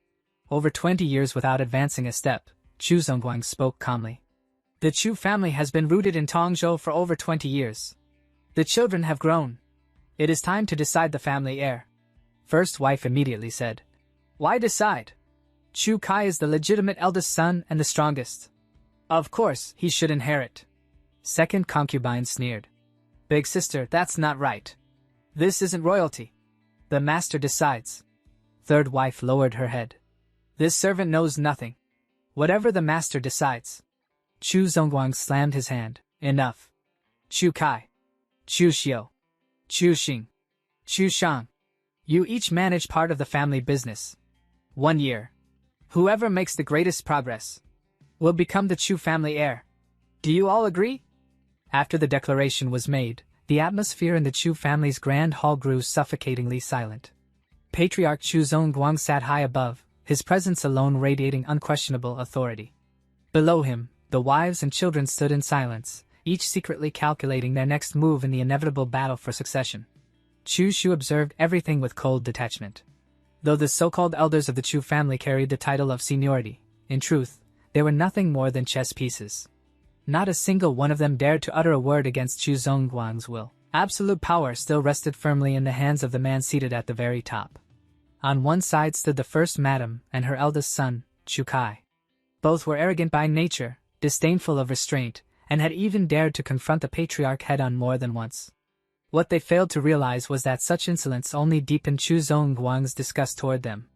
Over 20 years without advancing a step, Chu Zongguang spoke calmly. The Chu family has been rooted in Tongzhou for over 20 years. The children have grown. It is time to decide the family heir. First wife immediately said. Why decide? Chu Kai is the legitimate eldest son and the strongest. Of course, he should inherit. Second concubine sneered. Big sister, that's not right. This isn't royalty. The master decides. Third wife lowered her head. This servant knows nothing. Whatever the master decides. Chu Zongguang slammed his hand. Enough. Chu Kai. Chu Xiu. Chu Xing. Chu Shang. You each manage part of the family business. 1 year. Whoever makes the greatest progress will become the Chu family heir. Do you all agree? After the declaration was made, the atmosphere in the Chu family's grand hall grew suffocatingly silent. Patriarch Chu Zongguang sat high above, his presence alone radiating unquestionable authority. Below him, the wives and children stood in silence, each secretly calculating their next move in the inevitable battle for succession. Chu Xiu observed everything with cold detachment. Though the so-called elders of the Chu family carried the title of seniority, in truth, they were nothing more than chess pieces. Not a single one of them dared to utter a word against Chu Zongguang's will. Absolute power still rested firmly in the hands of the man seated at the very top. On one side stood the first madam and her eldest son, Chu Kai. Both were arrogant by nature, disdainful of restraint, and had even dared to confront the patriarch head-on more than once. What they failed to realize was that such insolence only deepened Chu Zongguang's disgust toward them.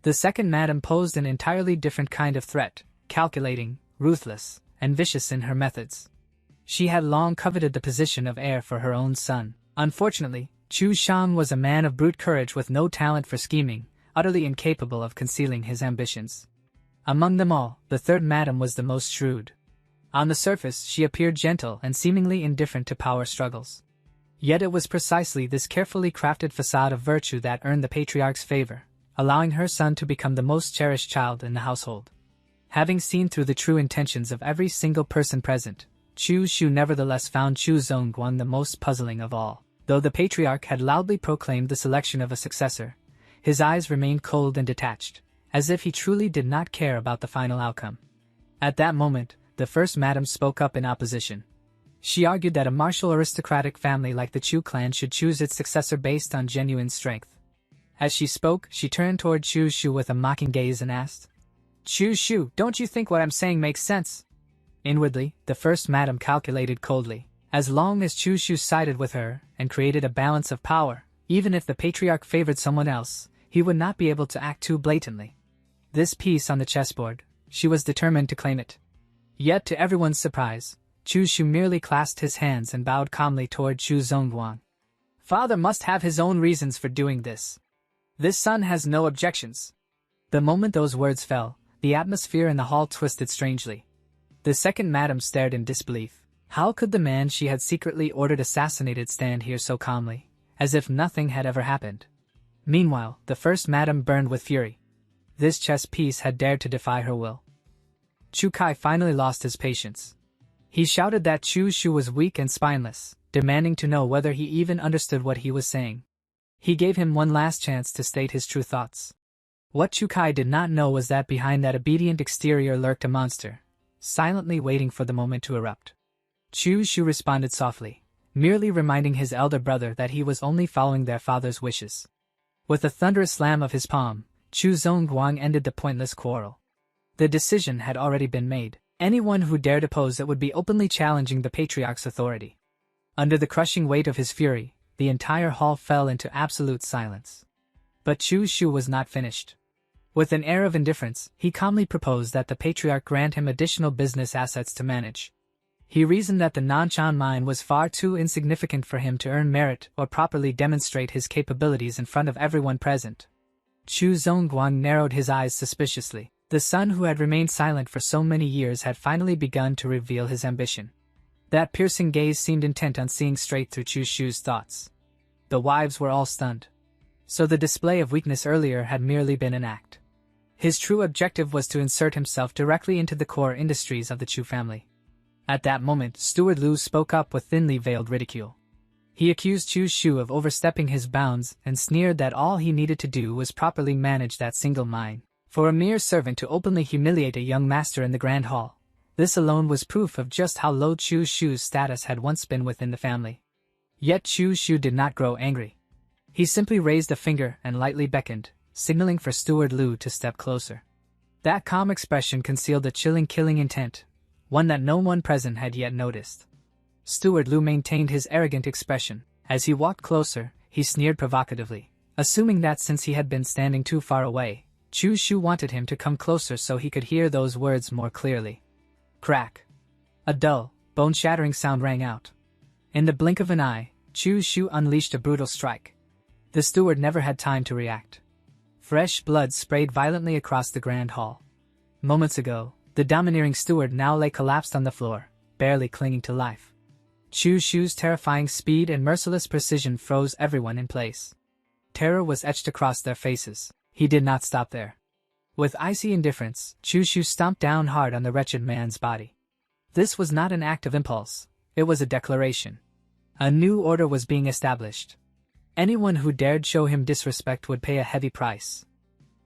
The second madam posed an entirely different kind of threat, calculating, ruthless, and vicious in her methods. She had long coveted the position of heir for her own son. Unfortunately, Chu Shang was a man of brute courage with no talent for scheming, utterly incapable of concealing his ambitions. Among them all, the third madam was the most shrewd. On the surface, she appeared gentle and seemingly indifferent to power struggles. Yet it was precisely this carefully crafted facade of virtue that earned the patriarch's favor, allowing her son to become the most cherished child in the household. Having seen through the true intentions of every single person present, Chu Xiu nevertheless found Chu Zongguang the most puzzling of all. Though the patriarch had loudly proclaimed the selection of a successor, his eyes remained cold and detached, as if he truly did not care about the final outcome. At that moment, the first madam spoke up in opposition. She argued that a martial aristocratic family like the Chu clan should choose its successor based on genuine strength. As she spoke, she turned toward Chu Xiu with a mocking gaze and asked, Chu Xiu, don't you think what I'm saying makes sense? Inwardly, the first madam calculated coldly. As long as Chu Xiu sided with her and created a balance of power, even if the patriarch favored someone else, he would not be able to act too blatantly. This piece on the chessboard, she was determined to claim it. Yet to everyone's surprise, Chu Xiu merely clasped his hands and bowed calmly toward Chu Zongguang. Father must have his own reasons for doing this. This son has no objections. The moment those words fell, the atmosphere in the hall twisted strangely. The second madam stared in disbelief. How could the man she had secretly ordered assassinated stand here so calmly, as if nothing had ever happened? Meanwhile, the first madam burned with fury. This chess piece had dared to defy her will. Chu Kai finally lost his patience. He shouted that Chu Xiu was weak and spineless, demanding to know whether he even understood what he was saying. He gave him one last chance to state his true thoughts. What Chu Kai did not know was that behind that obedient exterior lurked a monster, silently waiting for the moment to erupt. Chu Xiu responded softly, merely reminding his elder brother that he was only following their father's wishes. With a thunderous slam of his palm, Chu Zongguang ended the pointless quarrel. The decision had already been made. Anyone who dared oppose it would be openly challenging the patriarch's authority. Under the crushing weight of his fury, the entire hall fell into absolute silence. But Chu Xiu was not finished. With an air of indifference, he calmly proposed that the patriarch grant him additional business assets to manage. He reasoned that the Nanshan mine was far too insignificant for him to earn merit or properly demonstrate his capabilities in front of everyone present. Chu Zongguang narrowed his eyes suspiciously. The son who had remained silent for so many years had finally begun to reveal his ambition. That piercing gaze seemed intent on seeing straight through Chu Xiu's thoughts. The wives were all stunned. So the display of weakness earlier had merely been an act. His true objective was to insert himself directly into the core industries of the Chu family. At that moment, Steward Lu spoke up with thinly veiled ridicule. He accused Chu Xiu of overstepping his bounds and sneered that all he needed to do was properly manage that single mine. For a mere servant to openly humiliate a young master in the Grand Hall, this alone was proof of just how low Chu Xiu's status had once been within the family. Yet Chu Xiu did not grow angry. He simply raised a finger and lightly beckoned, signaling for Steward Lu to step closer. That calm expression concealed a chilling killing intent, one that no one present had yet noticed. Steward Lu maintained his arrogant expression. As he walked closer, he sneered provocatively, assuming that since he had been standing too far away, Chu Xiu wanted him to come closer so he could hear those words more clearly. Crack! A dull, bone-shattering sound rang out. In the blink of an eye, Chu Xiu unleashed a brutal strike. The steward never had time to react. Fresh blood sprayed violently across the grand hall. Moments ago, the domineering steward now lay collapsed on the floor, barely clinging to life. Chu Xiu's terrifying speed and merciless precision froze everyone in place. Terror was etched across their faces. He did not stop there. With icy indifference, Chu Xiu stomped down hard on the wretched man's body. This was not an act of impulse, it was a declaration. A new order was being established. Anyone who dared show him disrespect would pay a heavy price.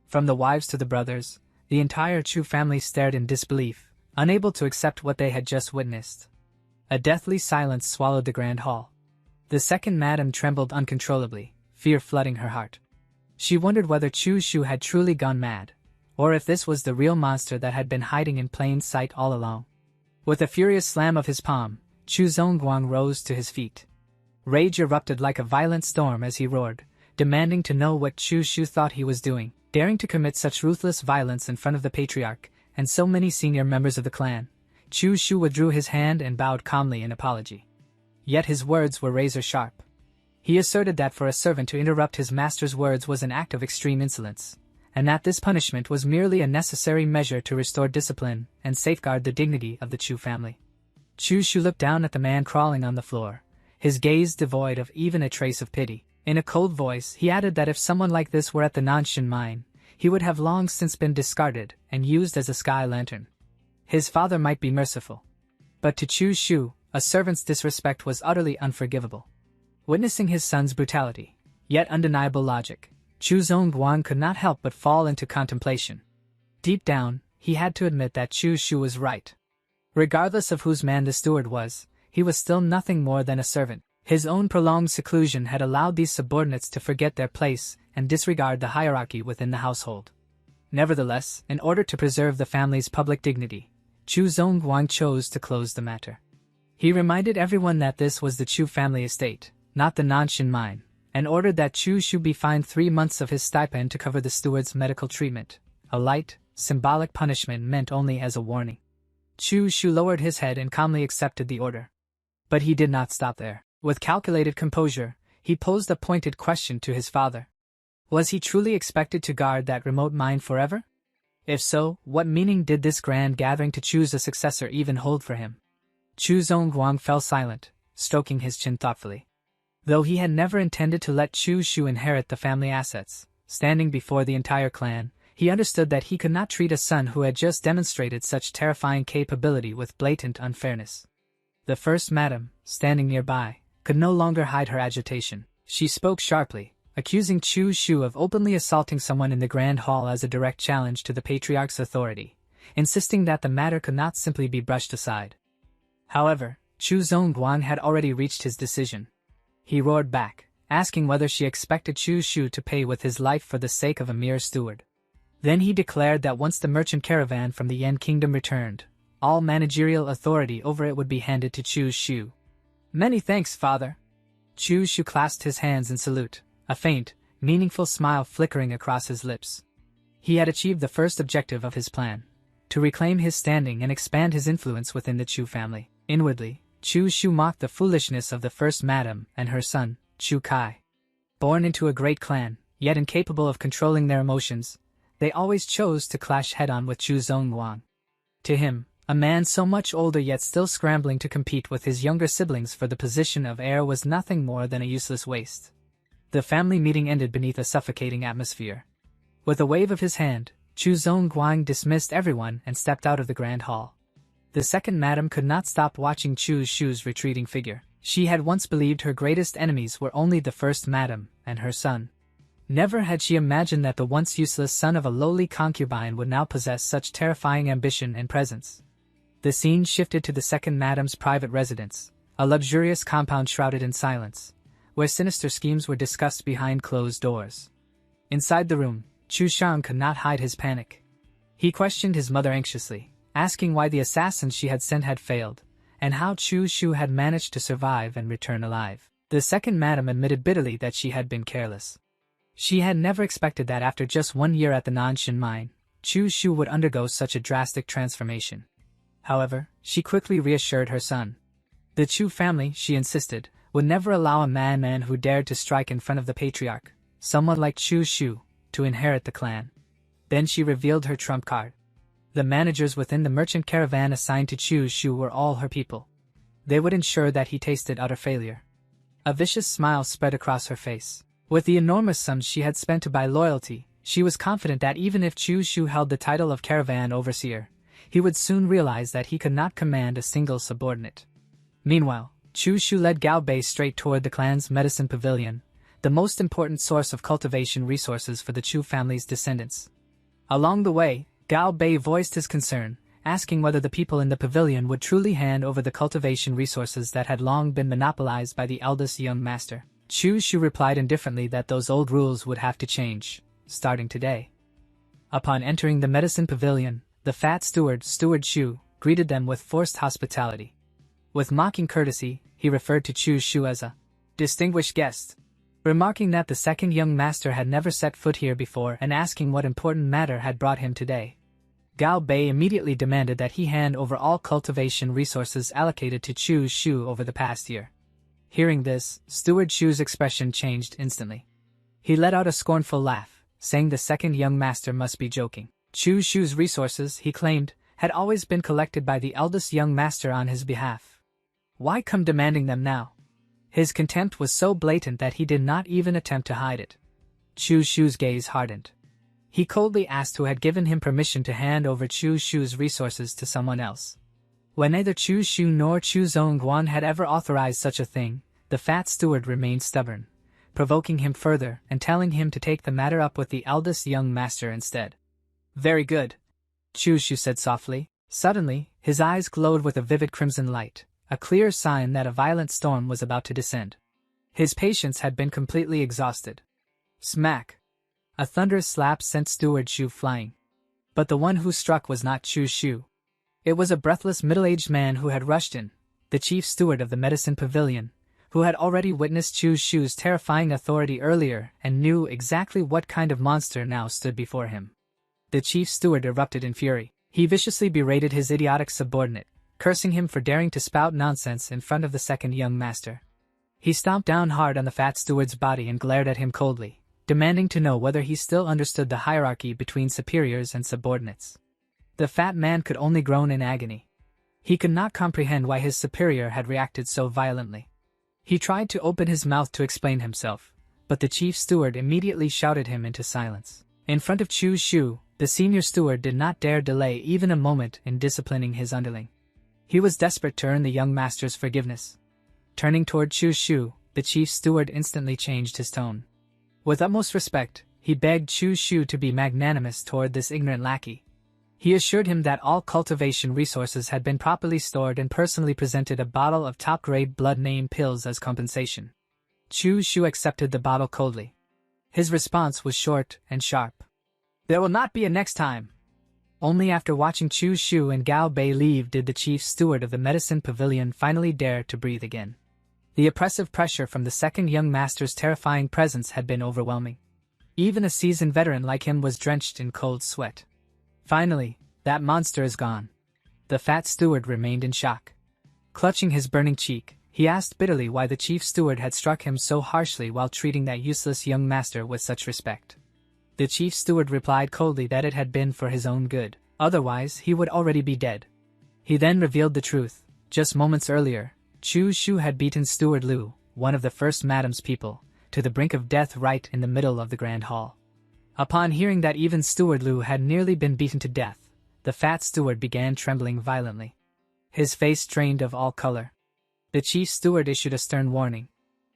From the wives to the brothers, the entire Chu family stared in disbelief, unable to accept what they had just witnessed. A deathly silence swallowed the grand hall. The second madam trembled uncontrollably, fear flooding her heart. She wondered whether Chu Xiu had truly gone mad, or if this was the real monster that had been hiding in plain sight all along. With a furious slam of his palm, Chu Zongguang rose to his feet. Rage erupted like a violent storm as he roared, demanding to know what Chu Xiu thought he was doing, daring to commit such ruthless violence in front of the patriarch and so many senior members of the clan. Chu Xiu withdrew his hand and bowed calmly in apology. Yet his words were razor-sharp. He asserted that for a servant to interrupt his master's words was an act of extreme insolence, and that this punishment was merely a necessary measure to restore discipline and safeguard the dignity of the Chu family. Chu Xiu looked down at the man crawling on the floor, his gaze devoid of even a trace of pity. In a cold voice, he added that if someone like this were at the Nanshan mine, he would have long since been discarded and used as a sky lantern. His father might be merciful, but to Chu Xiu, a servant's disrespect was utterly unforgivable. Witnessing his son's brutality, yet undeniable logic, Chu Zongguang could not help but fall into contemplation. Deep down, he had to admit that Chu Xiu was right. Regardless of whose man the steward was, he was still nothing more than a servant. His own prolonged seclusion had allowed these subordinates to forget their place and disregard the hierarchy within the household. Nevertheless, in order to preserve the family's public dignity, Chu Zongguang chose to close the matter. He reminded everyone that this was the Chu family estate, not the Nanshan mine, and ordered that Chu Xiu be fined 3 months of his stipend to cover the steward's medical treatment, a light, symbolic punishment meant only as a warning. Chu Xiu lowered his head and calmly accepted the order. But he did not stop there. With calculated composure, he posed a pointed question to his father. Was he truly expected to guard that remote mine forever? If so, what meaning did this grand gathering to choose a successor even hold for him? Chu Zongguang fell silent, stroking his chin thoughtfully. Though he had never intended to let Chu Xiu inherit the family assets, standing before the entire clan, he understood that he could not treat a son who had just demonstrated such terrifying capability with blatant unfairness. The first madam, standing nearby, could no longer hide her agitation. She spoke sharply, accusing Chu Xiu of openly assaulting someone in the grand hall as a direct challenge to the patriarch's authority. insisting that the matter could not simply be brushed aside. However, Chu Zongguang had already reached his decision. He roared back, asking whether she expected Chu Xiu to pay with his life for the sake of a mere steward. Then he declared that once the merchant caravan from the Yan Kingdom returned, all managerial authority over it would be handed to Chu Xiu. "Many thanks, father." Chu Xiu clasped his hands in salute, a faint, meaningful smile flickering across his lips. He had achieved the first objective of his plan, to reclaim his standing and expand his influence within the Chu family. Inwardly, Chu Xiu mocked the foolishness of the first madam and her son, Chu Kai. Born into a great clan, yet incapable of controlling their emotions, they always chose to clash head-on with Chu Zongguang. To him, a man so much older yet still scrambling to compete with his younger siblings for the position of heir was nothing more than a useless waste. The family meeting ended beneath a suffocating atmosphere. With a wave of his hand, Chu Zongguang dismissed everyone and stepped out of the grand hall. The second madam could not stop watching Chu Xiu's retreating figure. She had once believed her greatest enemies were only the first madam and her son. Never had she imagined that the once useless son of a lowly concubine would now possess such terrifying ambition and presence. The scene shifted to the second madam's private residence, a luxurious compound shrouded in silence, where sinister schemes were discussed behind closed doors. Inside the room, Chu Xiang could not hide his panic. He questioned his mother anxiously, asking why the assassins she had sent had failed, and how Chu Xiu had managed to survive and return alive. The second madam admitted bitterly that she had been careless. She had never expected that after just 1 year at the Nanshan mine, Chu Xiu would undergo such a drastic transformation. However, she quickly reassured her son. The Chu family, she insisted, would never allow a man who dared to strike in front of the patriarch, someone like Chu Xiu, to inherit the clan. Then she revealed her trump card. The managers within the merchant caravan assigned to Chu Xiu were all her people. They would ensure that he tasted utter failure. A vicious smile spread across her face. With the enormous sums she had spent to buy loyalty, she was confident that even if Chu Xiu held the title of caravan overseer, he would soon realize that he could not command a single subordinate. Meanwhile, Chu Xiu led Gao Bei straight toward the clan's medicine pavilion, the most important source of cultivation resources for the Chu family's descendants. Along the way, Gao Bei voiced his concern, asking whether the people in the pavilion would truly hand over the cultivation resources that had long been monopolized by the eldest young master. Chu Xiu replied indifferently that those old rules would have to change, starting today. Upon entering the medicine pavilion, the fat steward, Steward Xiu, greeted them with forced hospitality. With mocking courtesy, he referred to Chu Xiu as a distinguished guest, remarking that the second young master had never set foot here before and asking what important matter had brought him today. Gao Bei immediately demanded that he hand over all cultivation resources allocated to Chu Xiu over the past year. Hearing this, Steward Xiu's expression changed instantly. He let out a scornful laugh, saying the second young master must be joking. Chu Xiu's resources, he claimed, had always been collected by the eldest young master on his behalf. Why come demanding them now? His contempt was so blatant that he did not even attempt to hide it. Chu Xiu's gaze hardened. He coldly asked who had given him permission to hand over Chu Xiu's resources to someone else. When neither Chu Xiu nor Chu Zongguang had ever authorized such a thing, the fat steward remained stubborn, provoking him further and telling him to take the matter up with the eldest young master instead. "Very good," Chu Xiu said softly. Suddenly, his eyes glowed with a vivid crimson light, a clear sign that a violent storm was about to descend. His patience had been completely exhausted. Smack! A thunderous slap sent Steward Xiu flying. But the one who struck was not Chu Xiu. It was a breathless middle-aged man who had rushed in, the chief steward of the medicine pavilion, who had already witnessed Chu Xiu's terrifying authority earlier and knew exactly what kind of monster now stood before him. The chief steward erupted in fury. He viciously berated his idiotic subordinate, cursing him for daring to spout nonsense in front of the second young master. He stomped down hard on the fat steward's body and glared at him coldly, demanding to know whether he still understood the hierarchy between superiors and subordinates. The fat man could only groan in agony. He could not comprehend why his superior had reacted so violently. He tried to open his mouth to explain himself, but the chief steward immediately shouted him into silence. In front of Chu Xiu, the senior steward did not dare delay even a moment in disciplining his underling. He was desperate to earn the young master's forgiveness. Turning toward Chu Xiu, the chief steward instantly changed his tone. With utmost respect, he begged Chu Xiu to be magnanimous toward this ignorant lackey. He assured him that all cultivation resources had been properly stored and personally presented a bottle of top-grade blood name pills as compensation. Chu Xiu accepted the bottle coldly. His response was short and sharp. "There will not be a next time." Only after watching Chu Xiu and Gao Bei leave did the chief steward of the medicine pavilion finally dare to breathe again. The oppressive pressure from the second young master's terrifying presence had been overwhelming. Even a seasoned veteran like him was drenched in cold sweat. Finally, that monster is gone. The fat steward remained in shock. Clutching his burning cheek, he asked bitterly why the chief steward had struck him so harshly while treating that useless young master with such respect. The chief steward replied coldly that it had been for his own good, otherwise he would already be dead. He then revealed the truth. Just moments earlier, Chu Xiu had beaten Steward Liu, one of the first madam's people, to the brink of death right in the middle of the grand hall. Upon hearing that even Steward Liu had nearly been beaten to death, the fat steward began trembling violently. His face drained of all color. The chief steward issued a stern warning.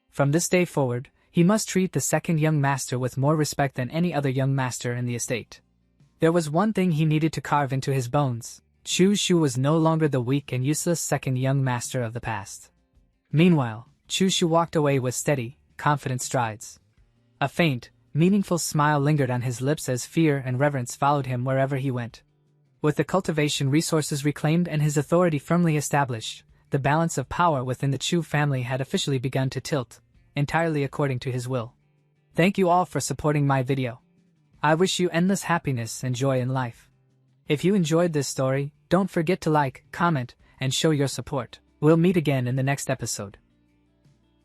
From this day forward, he must treat the second young master with more respect than any other young master in the estate. There was one thing he needed to carve into his bones. Chu Xiu was no longer the weak and useless second young master of the past. Meanwhile, Chu Xiu walked away with steady, confident strides. A faint, meaningful smile lingered on his lips as fear and reverence followed him wherever he went. With the cultivation resources reclaimed and his authority firmly established, the balance of power within the Chu family had officially begun to tilt, entirely according to his will. Thank you all for supporting my video. I wish you endless happiness and joy in life. If you enjoyed this story, don't forget to like, comment, and show your support. We'll meet again in the next episode.